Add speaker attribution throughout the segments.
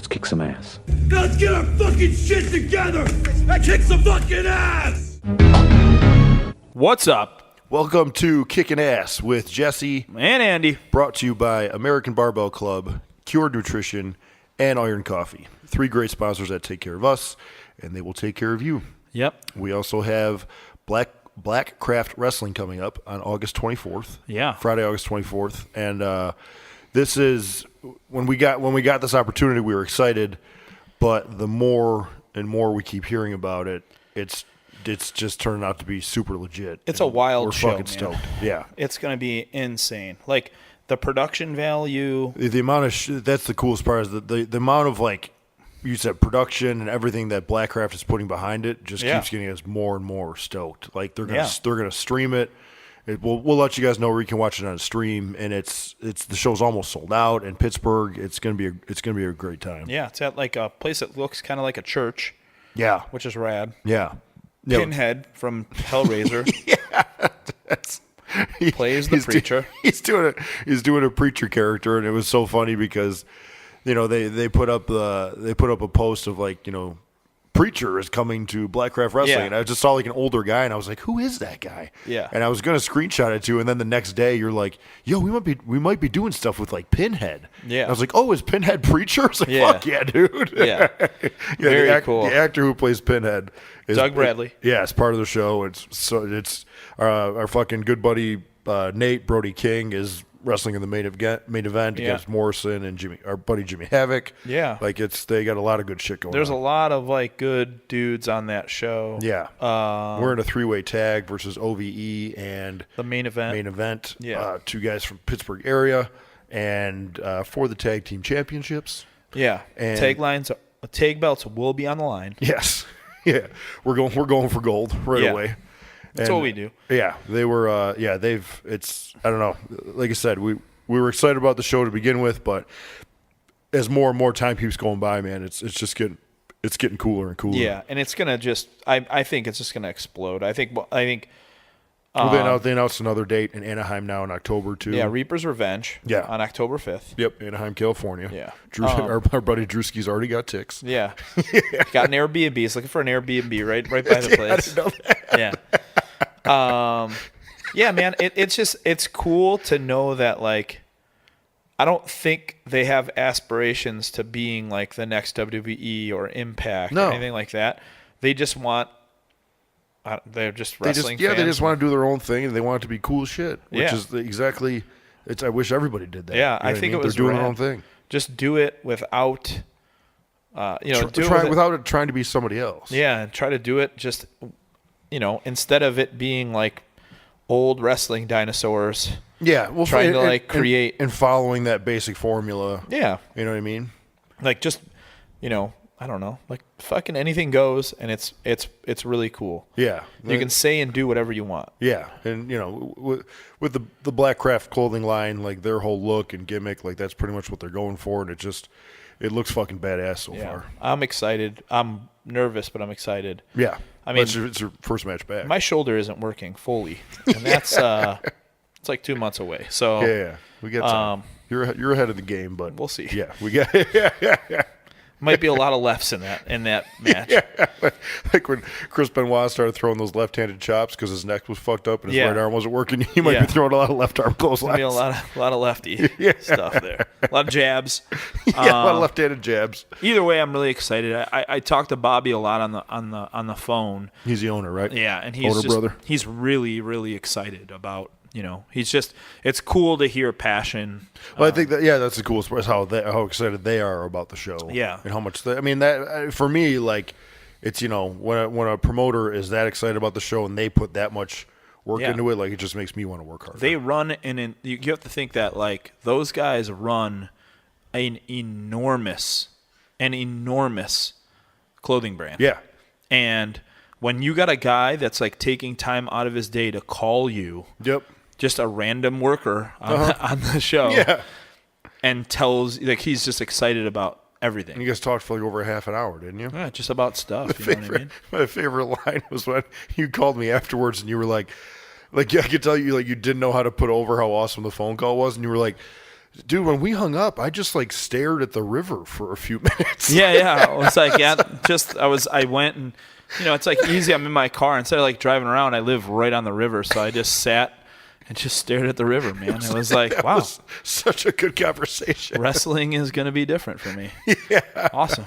Speaker 1: Let's kick some ass.
Speaker 2: Let's get our fucking shit together and kick some fucking ass!
Speaker 3: What's up?
Speaker 4: Welcome to Kickin Ass with Jesse
Speaker 3: And Andy.
Speaker 4: Brought to you by American Barbell Club, Cured Nutrition, and Iron Coffee. 3 great sponsors that take care of us, and they will take care of you.
Speaker 3: Yep.
Speaker 4: We also have Black Craft Wrestling coming up on August 24th.
Speaker 3: Yeah.
Speaker 4: Friday, August 24th. And this is, when we got this opportunity, we were excited, but the more and more we keep hearing about it, it's just turned out to be super legit.
Speaker 3: It's a wild show,
Speaker 4: We're fucking
Speaker 3: man.
Speaker 4: stoked. Yeah.
Speaker 3: It's going to be insane. Like, the production value.
Speaker 4: The amount of that's the coolest part is the amount of, like you said, production and everything that Blackcraft is putting behind it just keeps getting us more and more stoked. Like they're gonna stream it. We'll let you guys know where you can watch it on a stream, and it's the show's almost sold out in Pittsburgh. It's gonna be a great time.
Speaker 3: Yeah, it's at like a place that looks kind of like a church.
Speaker 4: Yeah,
Speaker 3: which is rad.
Speaker 4: Yeah,
Speaker 3: Pinhead from Hellraiser. Plays the preacher.
Speaker 4: He's doing a preacher character, and it was so funny because, you know, they put up a post of, like, you know, preacher is coming to Blackcraft Wrestling, and I just saw like an older guy, and I was like, who is that guy?
Speaker 3: Yeah.
Speaker 4: And I was gonna screenshot it too, and then the next day you're like, yo, we might be doing stuff with like Pinhead.
Speaker 3: Yeah.
Speaker 4: And I was like, oh, is Pinhead preacher? I was like, fuck yeah, dude.
Speaker 3: Yeah. Very cool.
Speaker 4: The actor who plays Pinhead is
Speaker 3: Doug Bradley.
Speaker 4: It's part of the show. It's our fucking good buddy Nate Brody King is wrestling in the main event against Morrison and our buddy Jimmy Havoc.
Speaker 3: Yeah.
Speaker 4: Like they got a lot of good shit going on.
Speaker 3: There's a lot of like good dudes on that show.
Speaker 4: Yeah. We're in a 3-way tag versus OVE and
Speaker 3: the main event.
Speaker 4: Yeah. 2 guys from Pittsburgh area, and for the tag team championships. Yeah. And
Speaker 3: tag belts will be on the line.
Speaker 4: Yes. Yeah. We're going for gold right away.
Speaker 3: That's what we do.
Speaker 4: Yeah, they were. I don't know. Like I said, we were excited about the show to begin with, but as more and more time keeps going by, man, it's just getting cooler and cooler.
Speaker 3: Yeah, and it's gonna just. I think it's just gonna explode. I think.
Speaker 4: Well, they announced another date in Anaheim now in October too.
Speaker 3: Yeah, Reaper's Revenge.
Speaker 4: Yeah,
Speaker 3: on October 5th.
Speaker 4: Yep, Anaheim, California.
Speaker 3: Yeah,
Speaker 4: our buddy Drewski's already got ticks.
Speaker 3: Yeah, got an Airbnb. He's looking for an Airbnb right by the place.
Speaker 4: I didn't know that.
Speaker 3: Yeah. Yeah, man, it's cool to know that, like, I don't think they have aspirations to being like the next WWE or Impact or anything like that. They just want. They're just wrestling fans.
Speaker 4: They just want to do their own thing, and they want it to be cool shit. Which is exactly. I wish everybody did that.
Speaker 3: Yeah, I think it was.
Speaker 4: They're doing their own thing.
Speaker 3: Just do it without.
Speaker 4: Without it trying to be somebody else.
Speaker 3: Yeah, and try to do it just. Instead of it being like old wrestling dinosaurs.
Speaker 4: Yeah, well,
Speaker 3: trying to create
Speaker 4: and following that basic formula.
Speaker 3: Yeah,
Speaker 4: you know what I mean.
Speaker 3: Like just, I don't know, like fucking anything goes, and it's really cool.
Speaker 4: Yeah,
Speaker 3: you can say and do whatever you want.
Speaker 4: Yeah, and with the Blackcraft clothing line, like their whole look and gimmick, like that's pretty much what they're going for, and it looks fucking badass so far.
Speaker 3: I'm excited. I'm nervous, but I'm excited.
Speaker 4: Yeah.
Speaker 3: I mean,
Speaker 4: it's your first match back.
Speaker 3: My shoulder isn't working fully, and that's it's like 2 months away. So
Speaker 4: yeah, we got time. You're ahead of the game, but
Speaker 3: we'll see.
Speaker 4: Yeah, we got.
Speaker 3: Might be a lot of lefts in that match.
Speaker 4: Yeah. Like when Chris Benoit started throwing those left-handed chops because his neck was fucked up and his right arm wasn't working. He might be throwing a lot of left arm clotheslines.
Speaker 3: A lot of lefty stuff there. A lot of jabs.
Speaker 4: Yeah, a lot of left-handed jabs.
Speaker 3: Either way, I'm really excited. I talked to Bobby a lot on the phone.
Speaker 4: He's the owner, right?
Speaker 3: Yeah, and
Speaker 4: brother.
Speaker 3: He's really, really excited about. It's cool to hear passion.
Speaker 4: Well, I think that's the coolest part is how excited they are about the show.
Speaker 3: Yeah,
Speaker 4: and how much that for me, like, it's when a promoter is that excited about the show and they put that much work into it, like it just makes me want to work harder.
Speaker 3: They run you have to think that like those guys run an enormous clothing brand.
Speaker 4: Yeah,
Speaker 3: and when you got a guy that's like taking time out of his day to call you.
Speaker 4: Yep.
Speaker 3: Just a random worker on the show, and tells like he's just excited about everything.
Speaker 4: And you guys talked for like over half an hour, didn't you?
Speaker 3: Yeah, just about stuff. Know what I mean?
Speaker 4: My favorite line was when you called me afterwards, and you were like I could tell you like you didn't know how to put over how awesome the phone call was, and you were like, dude, when we hung up, I just like stared at the river for a few minutes.
Speaker 3: Yeah. I was like, I went and, it's like easy. I'm in my car. Instead of like driving around, I live right on the river. So I just sat and just stared at the river, man. It was like, wow.
Speaker 4: Was such a good conversation.
Speaker 3: Wrestling is going to be different for me.
Speaker 4: Yeah.
Speaker 3: Awesome.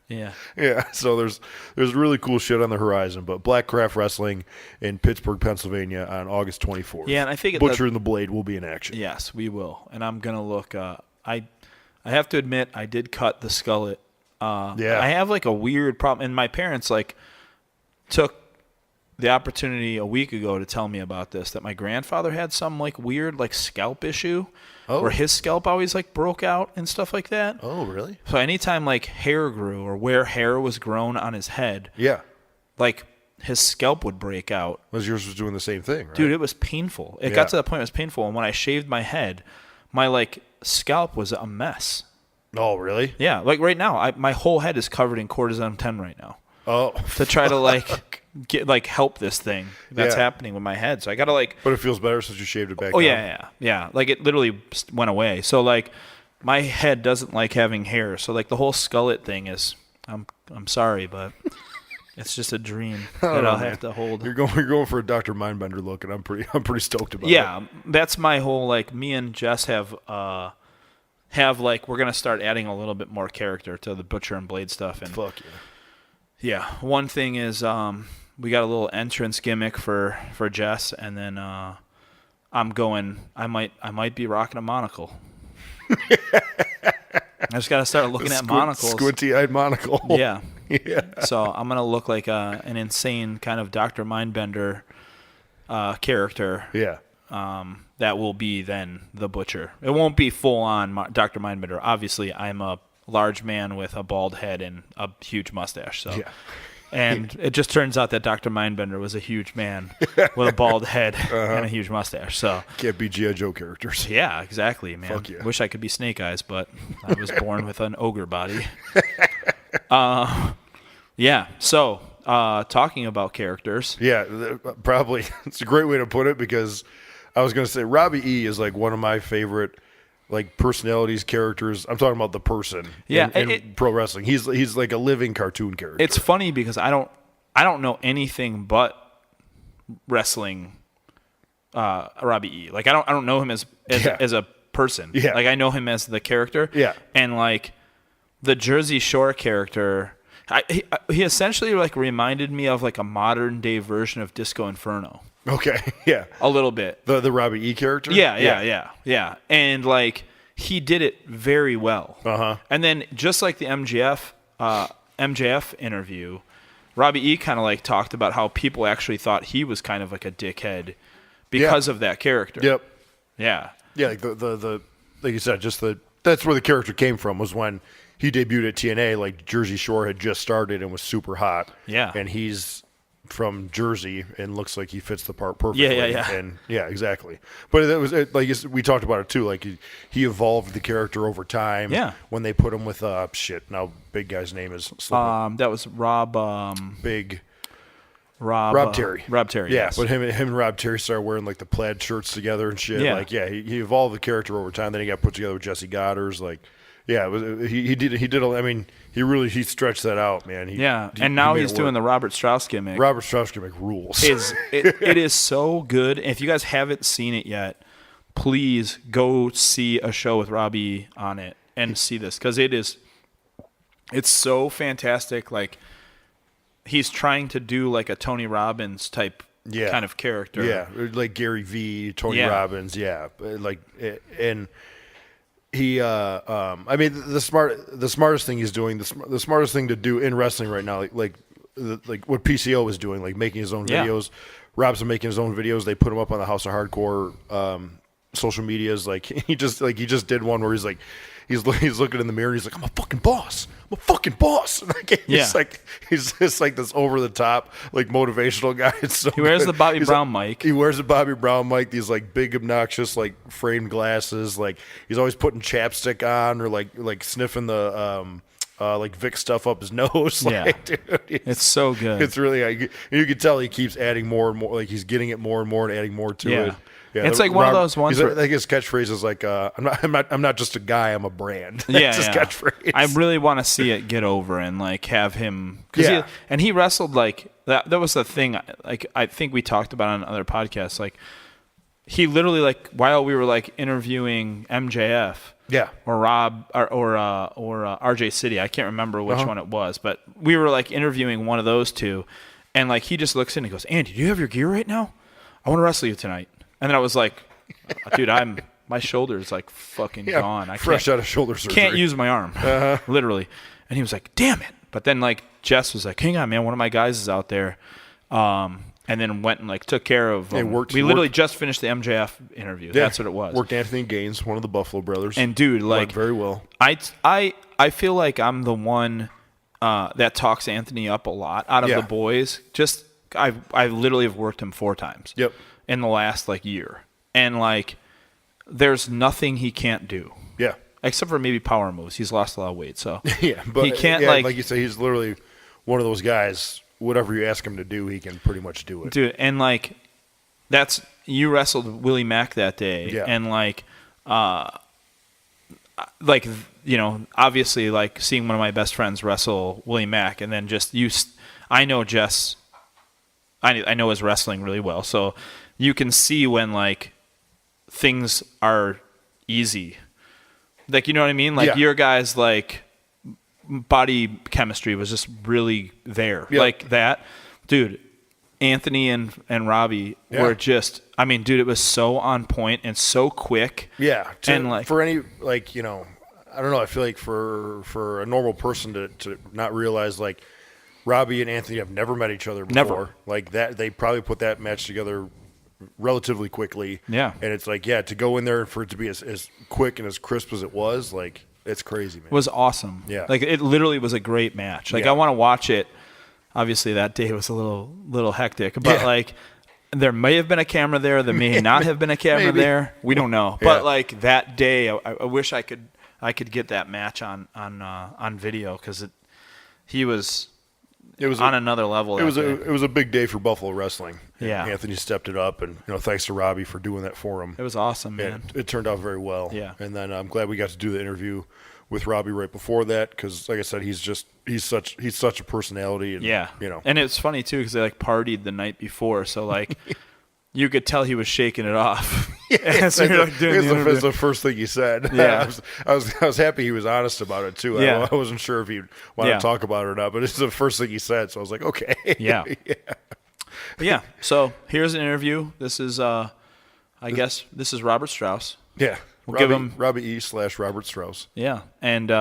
Speaker 3: Yeah.
Speaker 4: Yeah. So there's really cool shit on the horizon. But Black Craft Wrestling in Pittsburgh, Pennsylvania on August 24th.
Speaker 3: Yeah, and I think
Speaker 4: Butcher and the Blade will be in action.
Speaker 3: Yes, we will. And I'm going to look. I have to admit, I did cut the skullet.
Speaker 4: Yeah.
Speaker 3: I have like a weird problem. And my parents like took the opportunity a week ago to tell me about this, that my grandfather had some like weird like scalp issue where his scalp always like broke out and stuff like that.
Speaker 4: Oh, really?
Speaker 3: So anytime like hair grew or where hair was grown on his head,
Speaker 4: Yeah.
Speaker 3: like his scalp would break out.
Speaker 4: Was yours was doing the same thing, right?
Speaker 3: Dude, it was painful. It got to the point it was painful. And when I shaved my head, my like scalp was a mess.
Speaker 4: Oh, really?
Speaker 3: Yeah. Like right now, my whole head is covered in cortisone 10 right now.
Speaker 4: Oh.
Speaker 3: To try to like get like help this thing that's happening with my head. So I got to like.
Speaker 4: But it feels better since you shaved it back.
Speaker 3: Oh,
Speaker 4: down.
Speaker 3: yeah. Like it literally went away. So like my head doesn't like having hair. So like the whole skullet thing is, I'm sorry, but it's just a dream that I'll have to hold.
Speaker 4: You're going for a Dr. Mindbender look, and I'm pretty stoked about it.
Speaker 3: Yeah, that's my whole like. Me and Jess have like we're gonna start adding a little bit more character to the Butcher and Blade stuff. And
Speaker 4: Fuck yeah.
Speaker 3: Yeah, one thing is we got a little entrance gimmick for Jess, and then I might be rocking a monocle. I just got to start looking at monocles.
Speaker 4: Squinty-eyed monocle.
Speaker 3: Yeah.
Speaker 4: Yeah.
Speaker 3: So I'm going to look like an insane kind of Dr. Mindbender character.
Speaker 4: Yeah.
Speaker 3: That will be then the Butcher. It won't be full-on Dr. Mindbender. Obviously, I'm a large man with a bald head and a huge mustache. So.
Speaker 4: Yeah.
Speaker 3: And it just turns out that Dr. Mindbender was a huge man with a bald head and a huge mustache. So
Speaker 4: Can't be G.I. Joe characters.
Speaker 3: yeah, exactly, man.
Speaker 4: Fuck yeah.
Speaker 3: Wish I could be Snake Eyes, but I was born with an ogre body. Yeah. So talking about characters.
Speaker 4: Yeah, probably. It's a great way to put it, because I was going to say Robbie E is like one of my favorite like personalities, characters. I'm talking about the person.
Speaker 3: Yeah,
Speaker 4: in pro wrestling. He's like a living cartoon character.
Speaker 3: It's funny because I don't know anything but wrestling. Robbie E. Like I don't know him as a person.
Speaker 4: Yeah.
Speaker 3: Like I know him as the character.
Speaker 4: Yeah.
Speaker 3: And like the Jersey Shore character, he essentially like reminded me of like a modern day version of Disco Inferno.
Speaker 4: Okay, yeah.
Speaker 3: A little bit.
Speaker 4: The Robbie E character?
Speaker 3: Yeah. And like he did it very well.
Speaker 4: Uh-huh.
Speaker 3: And then just like the MJF interview, Robbie E kind of like talked about how people actually thought he was kind of like a dickhead because of that character.
Speaker 4: Yep.
Speaker 3: Yeah.
Speaker 4: Yeah, like the like you said, that's where the character came from, was when he debuted at TNA. Like Jersey Shore had just started and was super hot.
Speaker 3: Yeah.
Speaker 4: And he's from Jersey and looks like he fits the part perfectly.
Speaker 3: Yeah.
Speaker 4: And yeah, exactly. But it was like we talked about it too. Like he evolved the character over time.
Speaker 3: Yeah.
Speaker 4: When they put him with now big guy's name is slipping.
Speaker 3: That was Rob. Rob
Speaker 4: Terry.
Speaker 3: Rob Terry.
Speaker 4: Yeah,
Speaker 3: yes.
Speaker 4: but him and Rob Terry started wearing like the plaid shirts together and shit.
Speaker 3: Yeah.
Speaker 4: Like he evolved the character over time. Then he got put together with Jesse Goddard's. Like, yeah, it was, he did. I mean, he stretched that out, man.
Speaker 3: And now he's doing the Robert Strauss gimmick.
Speaker 4: Robert Strauss gimmick rules.
Speaker 3: It is so good. If you guys haven't seen it yet, please go see a show with Robbie on it and see this, because it's so fantastic. Like he's trying to do like a Tony Robbins type kind of character.
Speaker 4: Yeah, like Gary V, Tony Robbins. Yeah, like and. He, I mean, the smartest thing he's doing, the smartest thing to do in wrestling right now, like what PCO is doing, like making his own videos. Rob's been making his own videos. They put him up on the House of Hardcore social medias. Like he just did one where he's looking in the mirror and he's like, I'm a fucking boss. I'm a fucking boss. Like, he's just like this over the top like motivational guy. It's so
Speaker 3: he wears
Speaker 4: good.
Speaker 3: the Bobby Brown mic.
Speaker 4: He wears the Bobby Brown mic. These like big obnoxious like framed glasses. Like he's always putting chapstick on or like sniffing the like Vic stuff up his nose. Like, dude,
Speaker 3: it's so good.
Speaker 4: It's really you can tell he keeps adding more and more. Like he's getting it more and more and adding more to it. Yeah,
Speaker 3: it's like one of those ones.
Speaker 4: I think his catchphrase is like, "I'm not just a guy. I'm a brand."
Speaker 3: Yeah,
Speaker 4: That's his catchphrase.
Speaker 3: I really want to see it get over and like have him. He wrestled like that. That was the thing. Like I think we talked about on other podcasts. Like he literally like while we were like interviewing MJF.
Speaker 4: Yeah.
Speaker 3: Or Rob or RJ City. I can't remember which one it was, but we were like interviewing one of those two, and like he just looks in and goes, "Andy, do you have your gear right now? I want to wrestle you tonight." And then I was like, "Dude, my shoulder's like fucking gone. I
Speaker 4: fresh out of shoulder surgery.
Speaker 3: Can't use my arm, literally." And he was like, "Damn it!" But then like Jess was like, "Hang on, man, one of my guys is out there." And then went and like took care of. We literally just finished the MJF interview. Yeah. That's what it was.
Speaker 4: Worked Anthony Gaines, one of the Buffalo brothers.
Speaker 3: And dude, like
Speaker 4: very well.
Speaker 3: I feel like I'm the one that talks Anthony up a lot out of the boys. Just I literally have worked him 4 times.
Speaker 4: Yep.
Speaker 3: In the last like year, and like there's nothing he can't do.
Speaker 4: Yeah.
Speaker 3: Except for maybe power moves. He's lost a lot of weight, so
Speaker 4: yeah. But
Speaker 3: he can't
Speaker 4: like you say, he's literally one of those guys. Whatever you ask him to do, he can pretty much do it.
Speaker 3: Dude, and like you wrestled Willie Mack that day, and like you know, obviously like seeing one of my best friends wrestle Willie Mack, and then just I know Jess, I know his wrestling really well, so you can see when like things are easy, like you know what I mean, like your guys like. Body chemistry was just really there. Like that. Dude, Anthony and Robbie were just, I mean, dude, it was so on point and so quick.
Speaker 4: Yeah.
Speaker 3: And like,
Speaker 4: for any, like, you know, I don't know. I feel like for a normal person to not realize, like, Robbie and Anthony have never met each other before.
Speaker 3: Never.
Speaker 4: Like, that, they probably put that match together relatively quickly.
Speaker 3: Yeah.
Speaker 4: And it's like, to go in there for it to be as quick and as crisp as it was, like, it's crazy, man.
Speaker 3: It was awesome.
Speaker 4: Yeah.
Speaker 3: Like, it literally was a great match. Like, I want to watch it. Obviously, that day was a little hectic. But, like, there may have been a camera there. There may not have been a camera there. We don't know. But, like, that day, I wish I could get that match on video because it was on another level. It
Speaker 4: was a big day for Buffalo wrestling.
Speaker 3: Yeah.
Speaker 4: Anthony stepped it up, and thanks to Robbie for doing that for him.
Speaker 3: It was awesome, man.
Speaker 4: It turned out very well.
Speaker 3: Yeah.
Speaker 4: And then I'm glad we got to do the interview with Robbie right before that because, like I said, he's such a personality. And,
Speaker 3: and it's funny too because they like partied the night before, so like you could tell he was shaking it off.
Speaker 4: That's the first thing he said.
Speaker 3: Yeah.
Speaker 4: I was happy he was honest about it too. I wasn't sure if he'd want to talk about it or not, but it's the first thing he said, so I was like, okay.
Speaker 3: Yeah. Yeah. So here's an interview. This is I guess this is Robert Strauss.
Speaker 4: Yeah.
Speaker 3: We'll give him
Speaker 4: Robbie E / Robert Strauss.
Speaker 3: Yeah. And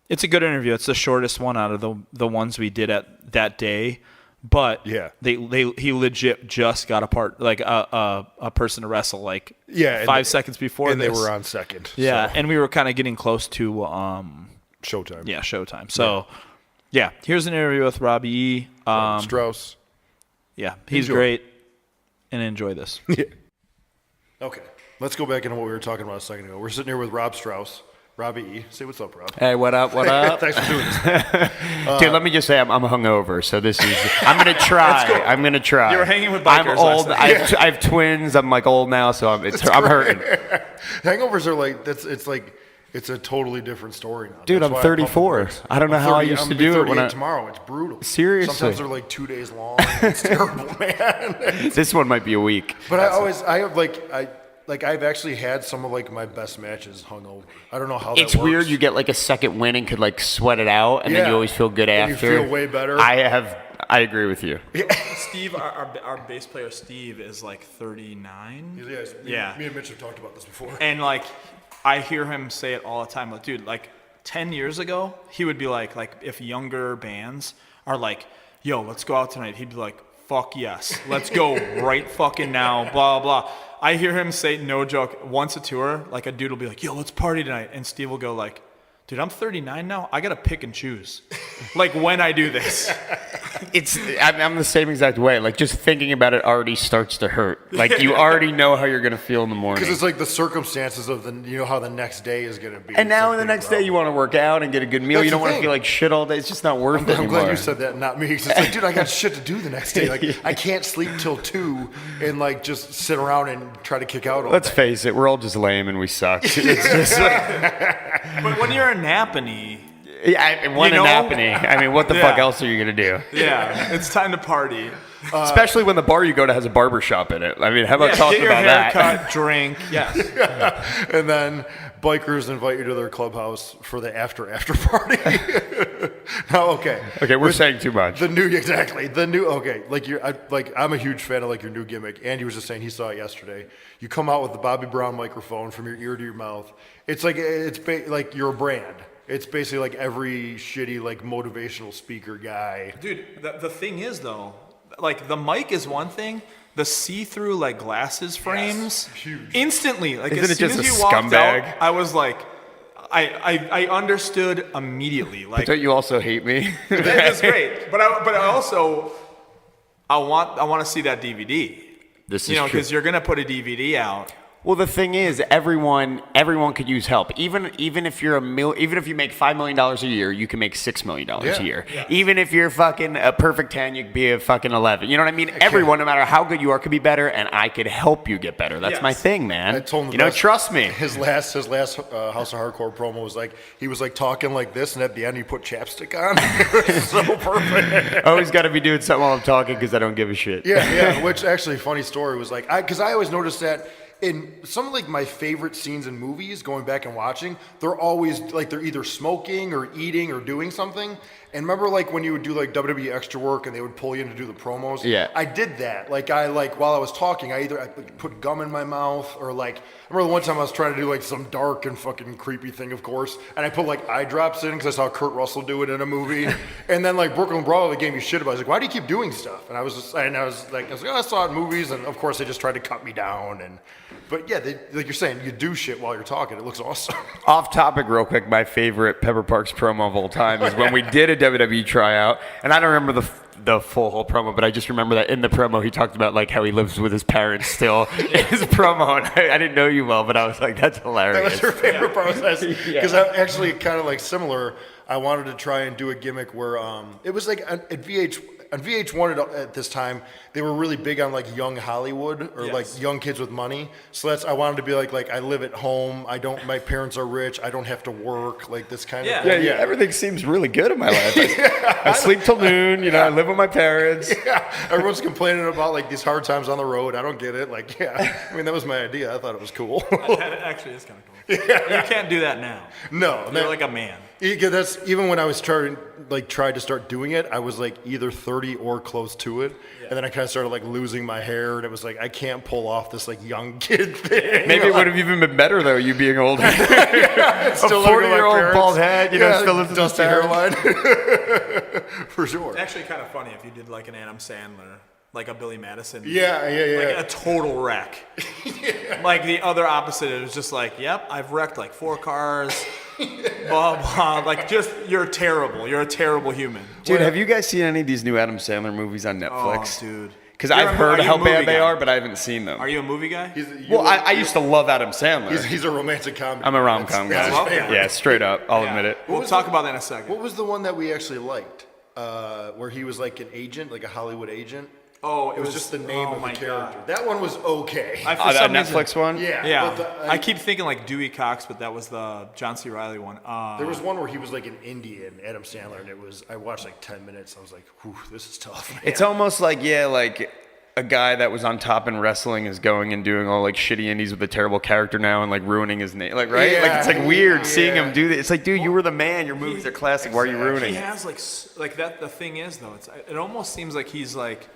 Speaker 3: it's a good interview. It's the shortest one out of the ones we did at that day. But he legit just got a person to wrestle 5 seconds before,
Speaker 4: and they were on second.
Speaker 3: Yeah,
Speaker 4: so.
Speaker 3: And we were kind of getting close to
Speaker 4: showtime.
Speaker 3: Yeah, showtime. So here's an interview with Robbie E.
Speaker 4: Strauss.
Speaker 3: Yeah, he's great, and enjoy this.
Speaker 4: Yeah. Okay, let's go back into what we were talking about a second ago. We're sitting here with Rob Strauss. Robbie E. Say what's up, Rob.
Speaker 1: Hey, what up? What up?
Speaker 4: Thanks for doing this.
Speaker 1: Dude, let me just say I'm hungover, so this is. I'm gonna try. I'm gonna try.
Speaker 3: You were hanging with bikers.
Speaker 1: I'm old. I have twins. I'm like old now, so I'm hurting.
Speaker 4: Hangovers are like it's a totally different story now.
Speaker 1: Dude, I'm 34. I don't know how I used to do it when
Speaker 4: tomorrow. It's brutal.
Speaker 1: Seriously.
Speaker 4: Sometimes they're like 2 days long. It's terrible, man.
Speaker 1: This one might be a week.
Speaker 4: But I've actually had some of like my best matches hungover. I don't know how that works.
Speaker 1: It's weird. You get like a second win and could like sweat it out, and then you always feel good after.
Speaker 4: You feel way better.
Speaker 1: I agree with you.
Speaker 3: Yeah. Steve, our bass player Steve is like 39.
Speaker 4: Yeah. Me and Mitch have talked about this before.
Speaker 3: And like, I hear him say it all the time. Like, dude, like 10 years ago, he would be like if younger bands are like, yo, let's go out tonight. He'd be like, fuck yes, let's go right fucking now, blah, blah. I hear him say, no joke, once a tour, like a dude will be like, yo, let's party tonight. And Steve will go like, dude, I'm 39 now. I got to pick and choose. Like when I do this.
Speaker 1: I'm the same exact way. Like, just thinking about it already starts to hurt. Like, you already know how you're gonna feel in the morning.
Speaker 4: Because it's like the circumstances of how the next day is gonna be.
Speaker 1: And now, the next day, you want to work out and get a good meal.
Speaker 4: That's
Speaker 1: you don't
Speaker 4: the
Speaker 1: want to
Speaker 4: thing.
Speaker 1: feel like shit all day. It's just not worth it
Speaker 4: I'm
Speaker 1: anymore.
Speaker 4: glad you said that, not me. 'Cause it's like, dude, I got shit to do the next day. Like, I can't sleep till 2 and like just sit around and try to kick out all
Speaker 1: Let's
Speaker 4: day.
Speaker 1: face it, we're all just lame and we suck. It's just
Speaker 3: But when you're a Napanee,
Speaker 1: one
Speaker 3: You know?
Speaker 1: anatomy. I mean, what the
Speaker 3: Yeah.
Speaker 1: fuck else are you gonna do?
Speaker 3: yeah, it's time to party.
Speaker 1: Especially when the bar you go to has a barber shop in it. I mean, how about
Speaker 3: Yeah,
Speaker 1: talking
Speaker 3: get your
Speaker 1: about
Speaker 3: hair
Speaker 1: that?
Speaker 3: cut, drink. Yes.
Speaker 4: And then bikers invite you to their clubhouse for the after party. No, okay.
Speaker 1: Okay, we're saying too much.
Speaker 4: The new I'm a huge fan of like your new gimmick. Andy was just saying he saw it yesterday. You come out with the Bobby Brown microphone from your ear to your mouth. It's like like you're a brand. It's basically like every shitty like motivational speaker guy.
Speaker 3: Dude, the thing is though, like the mic is one thing. The see-through like glasses frames,
Speaker 4: huge.
Speaker 3: Instantly, like
Speaker 1: Isn't
Speaker 3: as
Speaker 1: it
Speaker 3: soon
Speaker 1: just
Speaker 3: as
Speaker 1: a
Speaker 3: you walked
Speaker 1: scumbag?
Speaker 3: out, I was like, I understood immediately. Like
Speaker 1: Don't you also hate me?
Speaker 3: that is great, but I also I want to see that DVD.
Speaker 1: This
Speaker 3: You
Speaker 1: is
Speaker 3: know,
Speaker 1: true.
Speaker 3: because you're gonna put a DVD out.
Speaker 1: Well, the thing is, everyone could use help. Even if you're even if you make $5 million a year, you can make $6 million a year.
Speaker 3: Yeah.
Speaker 1: Even if you're fucking a perfect 10, you could be a fucking 11. You know what I mean? Everyone, no matter how good you are, could be better, and I could help you get better. That's
Speaker 3: Yes.
Speaker 1: my thing, man.
Speaker 4: I told him the
Speaker 1: you know,
Speaker 4: best-
Speaker 1: trust me.
Speaker 4: His last House of Hardcore promo was like he was like talking like this, and at the end he put chapstick on. It was so perfect.
Speaker 1: Always got to be doing something while I'm talking because I don't give a shit.
Speaker 4: Yeah. Which actually, funny story was like because I always noticed that. In some of like my favorite scenes in movies, going back and watching, they're always like they're either smoking or eating or doing something. And remember like when you would do like WWE extra work and they would pull you in to do the promos?
Speaker 1: Yeah.
Speaker 4: I did that. Like while I was talking, I put gum in my mouth or like I remember the one time I was trying to do like some dark and fucking creepy thing, of course, and I put like eye drops in because I saw Kurt Russell do it in a movie. And then like Brooklyn Brawler gave me shit about it. I was like, why do you keep doing stuff? And I was like, oh, I saw it in movies, and of course they just tried to cut me down. But yeah, like you're saying, you do shit while you're talking. It looks awesome.
Speaker 1: Off topic, real quick, my favorite Pepper Parks promo of all time is when we did a WWE tryout, and I don't remember the full whole promo, but I just remember that in the promo he talked about like how he lives with his parents still in his promo, and I didn't know you well, but I was like, that's hilarious.
Speaker 4: That was your favorite process. Because I'm actually kind of like similar. I wanted to try and do a gimmick where it was like at VH1 at this time, they were really big on like young Hollywood or like young kids with money. So I wanted to be like I live at home. My parents are rich. I don't have to work. Like this kind of thing.
Speaker 1: Yeah, everything seems really good in my life. I sleep till noon, I live with my parents.
Speaker 4: Yeah, everyone's complaining about like these hard times on the road. I don't get it. Like, I mean, that was my idea. I thought it was cool.
Speaker 3: That actually is kind of cool. You can't do that now.
Speaker 4: No,
Speaker 3: You're like a man.
Speaker 4: Yeah, that's even when I was tried to start doing it. I was like either 30 or close to it, and then I kind of started like losing my hair, and it was like I can't pull off this like young kid thing.
Speaker 1: Maybe it would have even been better though, you being older.
Speaker 4: Still
Speaker 1: a 40-year-old bald head, still listen to
Speaker 4: dusty
Speaker 1: the
Speaker 4: hairline, for sure.
Speaker 3: It's actually kind of funny if you did like an Adam Sandler, like a Billy Madison.
Speaker 4: Yeah.
Speaker 3: Like a total wreck. Like the other opposite, it was just like, yep, I've wrecked like 4 cars. Blah, blah. Like just, you're terrible. You're a terrible human.
Speaker 1: Dude, have you guys seen any of these new Adam Sandler movies on Netflix?
Speaker 3: Oh, dude.
Speaker 1: Because I've heard
Speaker 3: are you
Speaker 1: how
Speaker 3: a movie
Speaker 1: bad they
Speaker 3: guy?
Speaker 1: are, but I haven't seen them.
Speaker 3: Are you a movie guy?
Speaker 1: Well, I used to love Adam Sandler.
Speaker 4: He's a romantic comedy.
Speaker 1: I'm a rom-com
Speaker 4: That's
Speaker 1: guy.
Speaker 4: his favorite.
Speaker 1: Yeah, straight up. I'll admit it.
Speaker 3: We'll talk about that in a second.
Speaker 4: What was the one that we actually liked? Where he was like an agent, like a Hollywood agent.
Speaker 3: Oh,
Speaker 4: It was just the name of the
Speaker 3: my
Speaker 4: character.
Speaker 3: God.
Speaker 4: That one was okay.
Speaker 3: I, for
Speaker 1: That
Speaker 3: some
Speaker 1: Netflix
Speaker 3: reason-
Speaker 1: one?
Speaker 4: Yeah.
Speaker 3: Yeah.
Speaker 4: but
Speaker 3: I keep thinking like Dewey Cox, but that was the John C. Reilly one.
Speaker 4: There was one where he was like an Indian, Adam Sandler, and I watched like 10 minutes. I was like, whew, this is tough, man.
Speaker 1: It's almost like, like a guy that was on top in wrestling is going and doing all like shitty indies with a terrible character now and like ruining his name. Like, right?
Speaker 4: Yeah,
Speaker 1: like, it's like weird
Speaker 4: yeah.
Speaker 1: seeing him do that. It's like, dude, you were the man. Your movies are classic. Why are you ruining
Speaker 3: He
Speaker 1: it?
Speaker 3: has like that. The thing is though, it almost seems like he's like,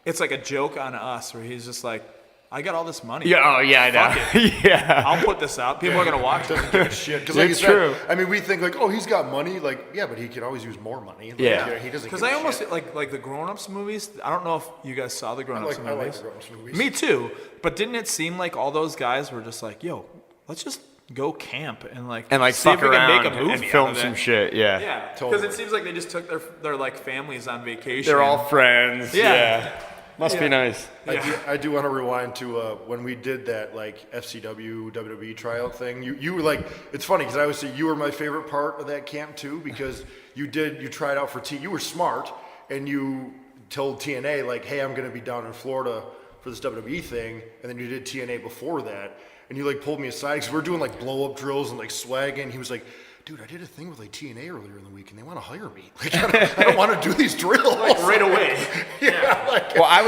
Speaker 3: it's like a joke on us where he's just like, I got all this money.
Speaker 1: Yeah, oh, yeah, I know.
Speaker 3: Fuck it.
Speaker 1: Yeah.
Speaker 3: I'll put this out. People are gonna watch it.
Speaker 4: Doesn't give a shit. Because like
Speaker 1: It's
Speaker 4: you said,
Speaker 1: true.
Speaker 4: I mean, we think like, oh, he's got money. Like, yeah, but he could always use more money. Like,
Speaker 1: Yeah.
Speaker 4: He doesn't.
Speaker 3: Because
Speaker 4: give
Speaker 3: I
Speaker 4: a
Speaker 3: almost
Speaker 4: shit.
Speaker 3: like the Grown Ups movies. I don't know if you guys saw the Grown Ups movies.
Speaker 4: I like the Grown-Ups movies.
Speaker 3: Me too. But didn't it seem like all those guys were just like, yo, let's just go camp and like see
Speaker 1: fuck
Speaker 3: if we can
Speaker 1: around
Speaker 3: make a movie
Speaker 1: and film
Speaker 3: out of
Speaker 1: some
Speaker 3: it.
Speaker 1: shit. Yeah.
Speaker 3: Yeah, because
Speaker 4: Totally.
Speaker 3: it seems like they just took their like families on vacation.
Speaker 1: They're all friends.
Speaker 3: Yeah.
Speaker 1: Yeah. Must be nice.
Speaker 4: I do want to rewind to when we did that like FCW WWE tryout thing. You were like, it's funny because I always say you were my favorite part of that camp too, because you tried out for you were smart and you told TNA like, hey, I'm going to be down in Florida for this WWE thing, and then you did TNA before that, and you like pulled me aside because we were doing like blow up drills and like swagging. He was like, dude, I did a thing with like TNA earlier in the week, and they want to hire me. Like, I don't want to do these drills
Speaker 3: like right away.
Speaker 4: Yeah. Like,
Speaker 1: Well, I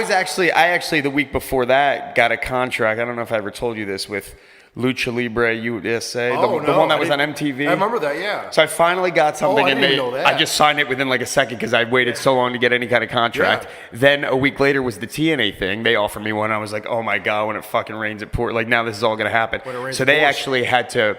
Speaker 1: actually the week before that got a contract. I don't know if I ever told you this with Lucha Libre USA, the one that was on MTV.
Speaker 4: I remember that, yeah.
Speaker 1: So I finally got something,
Speaker 4: I
Speaker 1: and
Speaker 4: didn't know that.
Speaker 1: I just signed it within like a second because I waited so long to get any kind of contract.
Speaker 4: Yeah.
Speaker 1: Then a week later was the TNA thing. They offered me one. I was like, oh my god, when it fucking rains at Port, like now this is all gonna happen. So they actually had to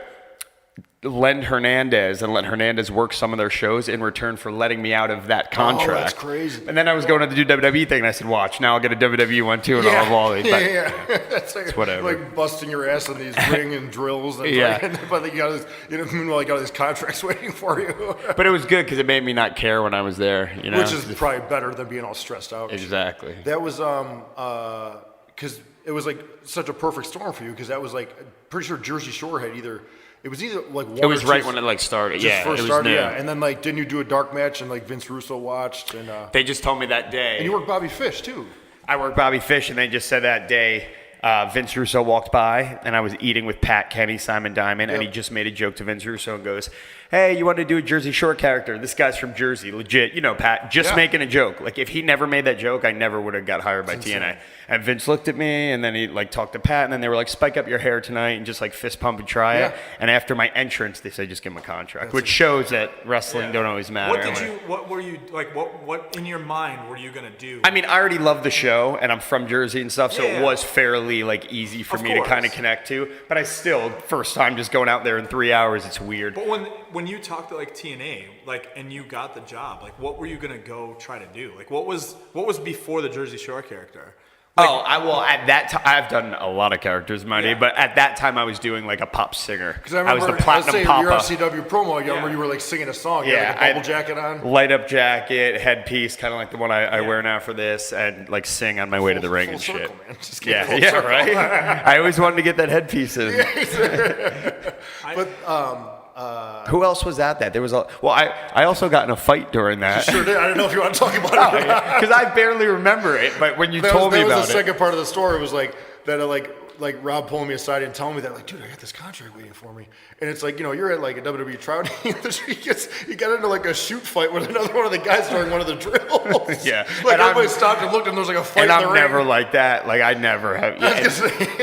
Speaker 1: lend Hernandez and let Hernandez work some of their shows in return for letting me out of that contract.
Speaker 4: Oh, that's crazy.
Speaker 1: And then I was going to do WWE thing, and I said, watch, now I'll get a WWE one too, and I'll have all these. But
Speaker 4: That's like,
Speaker 1: whatever.
Speaker 4: like busting your ass on these ring and drills. And
Speaker 1: Yeah.
Speaker 4: but you got this, meanwhile, you got all these contracts waiting for you.
Speaker 1: But it was good because it made me not care when I was there, you know?
Speaker 4: Which is probably better than being all stressed out.
Speaker 1: Exactly.
Speaker 4: That was, because it was like such a perfect storm for you, because that was like, I'm pretty sure Jersey Shore had it was either like one
Speaker 1: It was
Speaker 4: or
Speaker 1: right
Speaker 4: two-
Speaker 1: when it like started.
Speaker 4: just
Speaker 1: Yeah,
Speaker 4: first
Speaker 1: it was
Speaker 4: started,
Speaker 1: new.
Speaker 4: yeah. And then like, didn't you do a dark match and like Vince Russo watched and
Speaker 1: They just told me that day.
Speaker 4: you worked Bobby Fish too.
Speaker 1: I worked Bobby Fish, and they just said that day Vince Russo walked by, and I was eating with Pat Kenny, Simon Diamond, and he just made a joke to Vince Russo and goes, hey, you want to do a Jersey Shore character? This guy's from Jersey, legit. You know, Pat, just making a joke. Like, if he never made that joke, I never would have got hired by TNA. And Vince looked at me, and then he, like, talked to Pat, and then they were like, spike up your hair tonight and just, like, fist pump and try it. And after my entrance, they said, just give him a contract, which shows that wrestling don't always matter.
Speaker 3: What were you, like, what in your mind were you going to do?
Speaker 1: I mean, I already love the show, and I'm from Jersey and stuff, so it was fairly, like, easy for me to kind of connect to. But I still, first time just going out there in 3 hours, it's weird.
Speaker 3: But when you talked to, like, TNA, like, and you got the job, like, what were you going to go try to do? Like, what was before the Jersey Shore character? Like,
Speaker 1: at that time, I've done a lot of characters, Marty, but at that time I was doing like a pop singer.
Speaker 4: Because I remember,
Speaker 1: was the platinum
Speaker 4: your
Speaker 1: papa.
Speaker 4: RCW promo, I remember you were like singing a song. You had like a bubble jacket on.
Speaker 1: Light up jacket, headpiece, kind of like the one I wear now for this, and like sing on my way to the ring and
Speaker 4: Full
Speaker 1: shit.
Speaker 4: circle, man. Just get full
Speaker 1: Yeah,
Speaker 4: circle.
Speaker 1: right? I always wanted to get that headpiece in.
Speaker 4: But
Speaker 1: Who else was at that? There was I also got in a fight during that.
Speaker 4: sure did. I don't know if you want to talk about it.
Speaker 1: Because I barely remember it, but when you told me
Speaker 4: that
Speaker 1: about
Speaker 4: was the
Speaker 1: it.
Speaker 4: second part of the story. Was like that, like Rob pulling me aside and telling me that, like, dude, I got this contract waiting for me. And it's like, you're at like a WWE tryout. He got into like a shoot fight with another one of the guys during one of the drills.
Speaker 1: Yeah.
Speaker 4: Like
Speaker 1: And
Speaker 4: everybody
Speaker 1: I'm-
Speaker 4: stopped and looked, and there was like a fight
Speaker 1: And
Speaker 4: in the
Speaker 1: I'm
Speaker 4: ring.
Speaker 1: never like that. Like, I never have.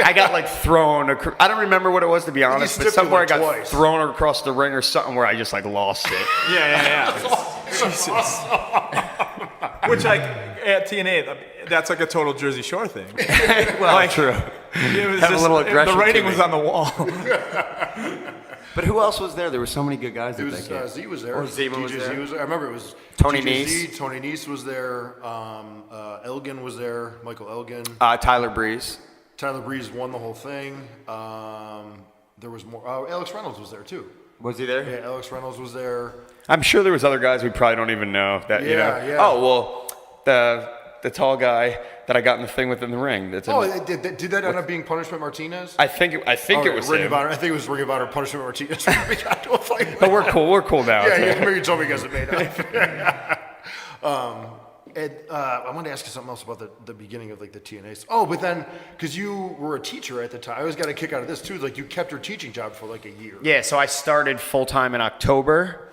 Speaker 1: I got, like, thrown. I don't remember what it was, to be honest, but
Speaker 4: stepped in,
Speaker 1: somewhere
Speaker 4: like,
Speaker 1: I got
Speaker 4: twice.
Speaker 1: thrown across the ring or something where I just, like, lost it.
Speaker 3: yeah. Jesus. Which, like, at TNA, that's like a total Jersey Shore thing.
Speaker 1: Well,
Speaker 3: Like,
Speaker 1: true.
Speaker 3: It was
Speaker 1: Have a little aggression
Speaker 3: The
Speaker 1: to
Speaker 3: writing
Speaker 1: me.
Speaker 3: was on the wall.
Speaker 1: But who else was there? There were so many good guys
Speaker 4: It
Speaker 1: at
Speaker 4: was
Speaker 1: that game.
Speaker 4: Z was there.
Speaker 1: Oh, Zima was
Speaker 4: DJ
Speaker 1: there.
Speaker 4: Z was there. I remember it was
Speaker 1: Tony
Speaker 4: DJ Z,
Speaker 1: Nese.
Speaker 4: Tony Nese was there. Elgin was there. Michael Elgin.
Speaker 1: Tyler Breeze.
Speaker 4: Tyler Breeze won the whole thing. There was more. Alex Reynolds was there too.
Speaker 1: Was he there?
Speaker 4: Yeah, Alex Reynolds was there.
Speaker 1: I'm sure there was other guys we probably don't even know that, you know.
Speaker 4: Yeah.
Speaker 1: Oh, well, the tall guy that I got in the thing with in the ring. Did
Speaker 4: that end up being Punishment Martinez?
Speaker 1: I think it was
Speaker 4: Ring
Speaker 1: him.
Speaker 4: of Honor. I think it was Ring of Honor Punishment Martinez. We got to a fight.
Speaker 1: But we're cool. We're cool now.
Speaker 4: Yeah, maybe you told me you guys had made up. I wanted to ask you something else about the beginning of like the TNAs. Oh, but then because you were a teacher at the time, I always got a kick out of this too. Like you kept your teaching job for like a year.
Speaker 1: Yeah, so I started full-time in October,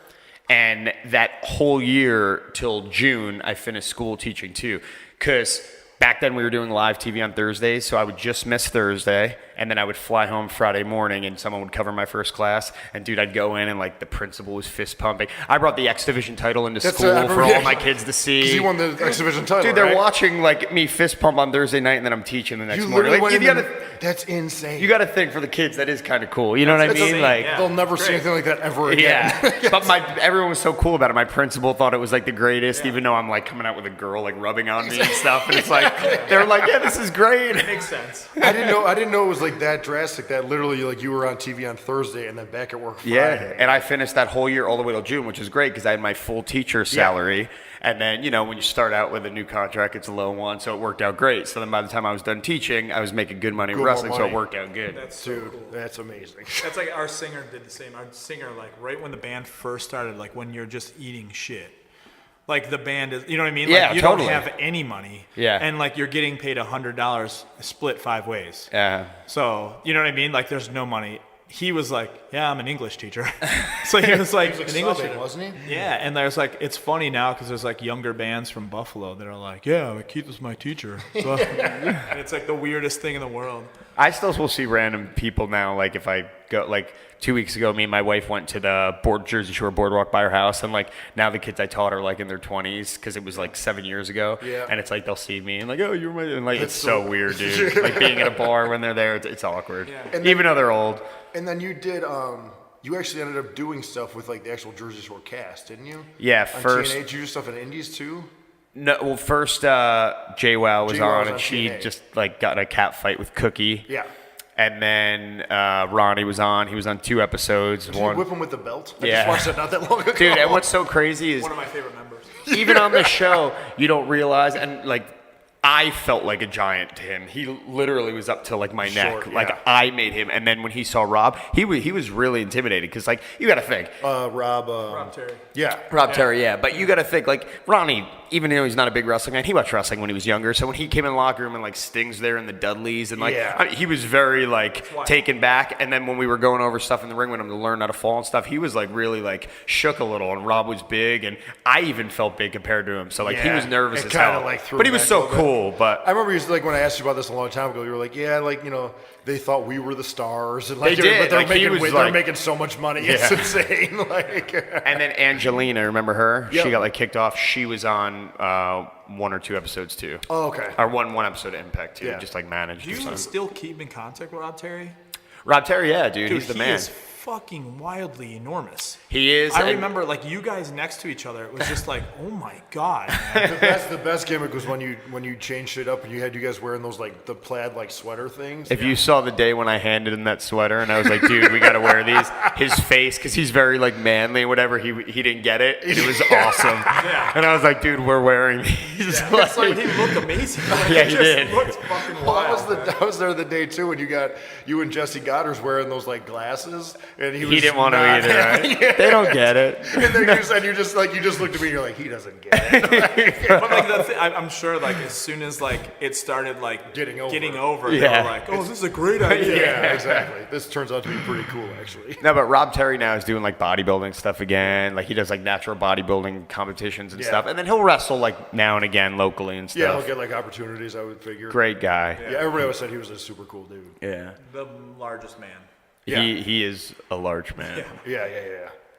Speaker 1: and that whole year till June, I finished school teaching too. Because back then we were doing live TV on Thursdays, so I would just miss Thursday, and then I would fly home Friday morning, and someone would cover my first class. And dude, I'd go in, and like the principal was fist pumping. I brought the X Division title into school for all my kids to see.
Speaker 4: Because you won the X Division title.
Speaker 1: Dude, they're
Speaker 4: right?
Speaker 1: watching like me fist pump on Thursday night, and then I'm teaching the next
Speaker 4: You
Speaker 1: morning.
Speaker 4: literally
Speaker 1: Like,
Speaker 4: went in that's insane.
Speaker 1: you got to think for the kids, that is kind of cool. You know what I mean?
Speaker 3: insane,
Speaker 1: Like,
Speaker 3: yeah.
Speaker 4: They'll never see anything like that ever again.
Speaker 1: yeah, but everyone was so cool about it. My principal thought it was like the greatest, even though I'm like coming out with a girl like rubbing on me and stuff. And it's like they're like, "Yeah, this is great."
Speaker 3: Makes sense.
Speaker 4: I didn't know it was like that drastic that literally like you were on TV on Thursday and then back at work Friday.
Speaker 1: Yeah, and I finished that whole year all the way till June, which is great because I had my full teacher salary. And then, you know, when you start out with a new contract, it's a low one, so it worked out great. So then by the time I was done teaching, I was making good money wrestling, so it worked out good.
Speaker 5: That's so cool.
Speaker 4: That's amazing.
Speaker 5: That's like our singer did the same. Our singer, like right when the band first started, like when you're just eating shit. Like the band is, you know what I mean?
Speaker 1: Yeah,
Speaker 5: like you
Speaker 1: totally.
Speaker 5: don't have any money.
Speaker 1: Yeah.
Speaker 5: And like you're getting paid $100 split 5 ways.
Speaker 1: Yeah.
Speaker 5: So, you know what I mean? Like there's no money. He was like, yeah, I'm an English teacher. So he was like, an English teacher,
Speaker 4: wasn't he?
Speaker 5: Yeah, and there's like, it's funny now because there's like younger bands from Buffalo that are like, yeah, Keith was my teacher. So, and it's like the weirdest thing in the world.
Speaker 1: I still will see random people now, like if I go, like 2 weeks ago, me and my wife went to the Jersey Shore Boardwalk by her house, and like now the kids I taught are like in their 20s because it was like 7 years ago.
Speaker 4: Yeah.
Speaker 1: And it's like they'll see me and like, oh, you're my, and like it's so weird, dude. Like being at a bar when they're there, it's awkward.
Speaker 5: Yeah.
Speaker 4: And
Speaker 1: Even though they're old.
Speaker 4: And then you did, you actually ended up doing stuff with like the actual Jersey Shore cast, didn't you?
Speaker 1: Yeah,
Speaker 4: On
Speaker 1: first.
Speaker 4: TNA, did you do stuff in Indies too?
Speaker 1: No, well, first JWoww was
Speaker 4: JWoww was
Speaker 1: on,
Speaker 4: on
Speaker 1: and she
Speaker 4: TNA.
Speaker 1: just like got in a cat fight with Cookie.
Speaker 4: Yeah.
Speaker 1: And then Ronnie was on. He was on 2 episodes.
Speaker 4: Did you whip him with the belt? I
Speaker 1: Yeah.
Speaker 4: just watched that not that long ago.
Speaker 1: Dude, and what's so crazy is
Speaker 5: One of my favorite members.
Speaker 1: even on the show, you don't realize, and like, I felt like a giant to him. He literally was up to like my neck.
Speaker 4: Short,
Speaker 1: Like
Speaker 4: yeah.
Speaker 1: I made him. And then when he saw Rob, he was really intimidated because like you got to think.
Speaker 4: Rob
Speaker 5: Terry.
Speaker 4: Yeah.
Speaker 1: Rob Terry, yeah. But you got to think, like, Ronnie, even though he's not a big wrestling fan, he watched wrestling when he was younger. So when he came in the locker room and, like, Sting's there and the Dudleys, and, like,
Speaker 4: Yeah.
Speaker 1: I mean, he was very, like, taken back. And then when we were going over stuff in the ring with him to learn how to fall and stuff, he was, like, really, like, shook a little. And Rob was big, and I even felt big compared to him. So, like, he
Speaker 4: Yeah.
Speaker 1: was nervous
Speaker 4: It
Speaker 1: as
Speaker 4: kinda,
Speaker 1: hell.
Speaker 4: like, threw
Speaker 1: But he
Speaker 4: him
Speaker 1: was
Speaker 4: back a
Speaker 1: so
Speaker 4: little bit.
Speaker 1: cool. But
Speaker 4: I remember like when I asked you about this a long time ago, you were like, yeah, like, you know, they thought we were the stars. And like,
Speaker 1: They did.
Speaker 4: But they're,
Speaker 1: Like, he was
Speaker 4: they're
Speaker 1: like-
Speaker 4: making so much money. It's
Speaker 1: Yeah.
Speaker 4: insane. Like,
Speaker 1: And then Angelina, remember her?
Speaker 4: Yep.
Speaker 1: She got, like, kicked off. She was on 1 or 2 episodes, too.
Speaker 4: oh, okay.
Speaker 1: Or one episode of Impact, too.
Speaker 4: Yeah.
Speaker 1: Just, like, managed.
Speaker 5: Do
Speaker 1: or
Speaker 5: you
Speaker 1: something.
Speaker 5: still keep in contact with Rob Terry?
Speaker 1: Rob Terry, yeah, dude.
Speaker 5: Dude,
Speaker 1: He's the
Speaker 5: he
Speaker 1: man.
Speaker 5: is fucking wildly enormous.
Speaker 1: He is.
Speaker 5: I
Speaker 1: and-
Speaker 5: remember like you guys next to each other. It was just like, oh my god, man.
Speaker 4: The best gimmick was when you changed it up and you had you guys wearing those like the plaid like sweater things.
Speaker 1: If you saw the day when I handed him that sweater and I was like, dude, we got to wear these, his face, because he's very like manly and whatever, he didn't get it. It was awesome.
Speaker 5: Yeah.
Speaker 1: And I was like, dude, we're wearing these.
Speaker 5: It's like he looked amazing. Like,
Speaker 1: Yeah,
Speaker 5: it
Speaker 1: he
Speaker 5: just
Speaker 1: did.
Speaker 5: Looked fucking
Speaker 4: Well,
Speaker 5: wild.
Speaker 4: I was there the day too when you and Jesse Goddard's wearing those like glasses and he
Speaker 1: He didn't want to
Speaker 4: not
Speaker 1: either, right?
Speaker 4: Yeah.
Speaker 1: They don't get it.
Speaker 4: And then you just looked at me and you're like, he doesn't get it.
Speaker 5: But like the I'm sure like as soon as like it started like
Speaker 4: Getting over.
Speaker 5: they
Speaker 1: Yeah.
Speaker 5: were like, oh, this is a great idea.
Speaker 4: Yeah, exactly. This turns out to be pretty cool actually.
Speaker 1: No, but Rob Terry now is doing like bodybuilding stuff again. Like he does like natural bodybuilding competitions and
Speaker 4: Yeah.
Speaker 1: stuff. And then he'll wrestle like now and again locally and
Speaker 4: Yeah, he'll
Speaker 1: stuff.
Speaker 4: get like opportunities, I would figure.
Speaker 1: Great guy.
Speaker 4: Yeah, everybody always said he was a super cool dude.
Speaker 1: Yeah.
Speaker 5: The largest man.
Speaker 4: Yeah.
Speaker 1: He is a large man.
Speaker 4: Yeah.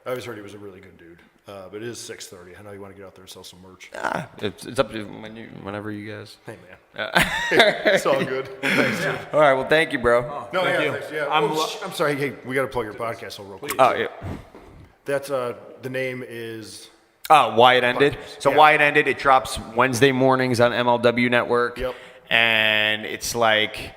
Speaker 4: I always heard he was a really good dude. But it is 6:30. I know you want to get out there and sell some merch.
Speaker 1: It's up to whenever you guys.
Speaker 4: Hey man, it's all good. Thanks, dude.
Speaker 1: All right. Well, thank you, bro.
Speaker 4: No,
Speaker 5: Thank
Speaker 4: yeah,
Speaker 5: you.
Speaker 4: thanks, yeah.
Speaker 5: I'm
Speaker 4: I'm sorry. Hey, we got to plug your podcast real quick.
Speaker 1: Oh, yeah.
Speaker 4: That's the name is.
Speaker 1: Oh, Wyatt Ended. So
Speaker 4: Yeah.
Speaker 1: Wyatt Ended, it drops Wednesday mornings on MLW Network.
Speaker 4: Yep.
Speaker 1: And it's like